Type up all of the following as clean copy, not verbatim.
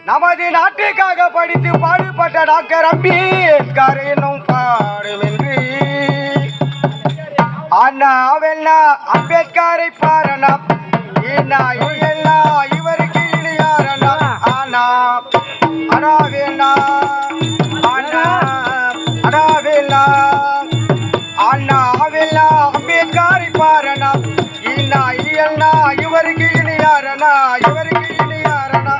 நமது நாட்டுக்காக படித்து பாடுபட்ட டாக்டர் அம்பேத்கர் என்னும் பாடுமென்று அண்ணா வெண்ணா அம்பேத்கரை பாரணா இவருக்கு இணையாரண்ணா ஆனா அண்ணா வேணா அண்ணா அண்ணா வேணா அண்ணா வெண்ணா அம்பேத்கரை பாரணா இவருக்கு இணையாரண்ணா இவருக்கு இணையாரண்ணா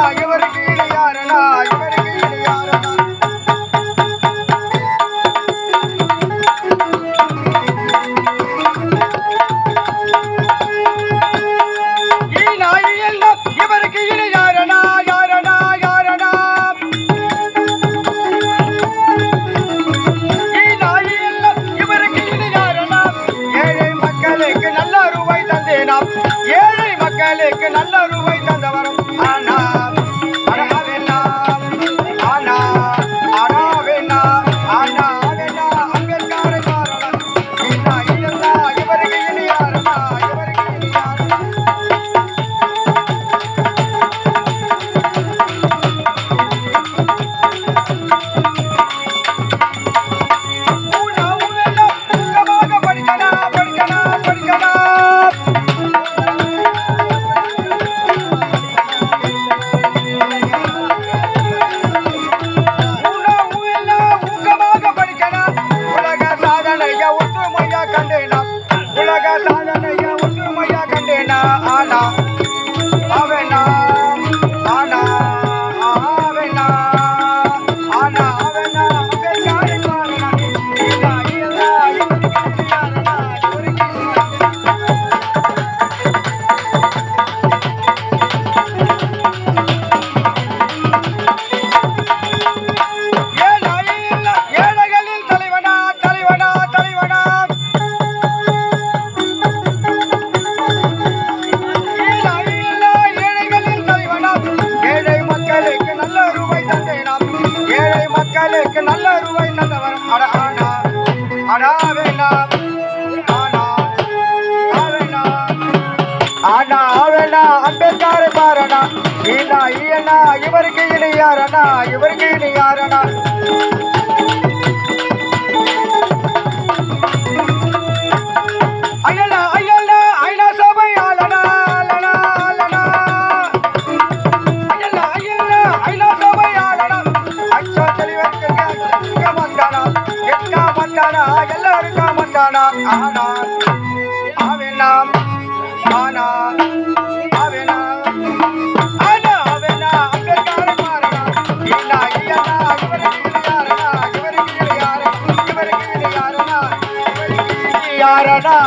இவருக்கு இணையாரண்ணா இவருக்கு இணையாரண்ணா இவருக்கு இணையாரண்ணா யாரண்ணா யாரண்ணா இவருக்கு இணையாரண்ணா ஏழை மக்களுக்கு நல்ல ரூபாய் தந்தேனா ஏழை மக்களுக்கு நல்ல ரூபாய் தந்தவரும் மக்களுக்கு நல்ல ரூபாய் தந்தவரும் அம்பேத்கரை பாரணா இவருக்கு இணையாரண்ணா இவருக்கு இணையாரண்ணா ஐயனா ஐயனா ஐநா சபை ஆளனா எல்லாருக்கும் மந்தானா ஆனா ஆவேனா ஆனா ஆவேனா ஆனா ஆவேனா அம்பேத்கரை பாரணா இவருக்கு யாரனா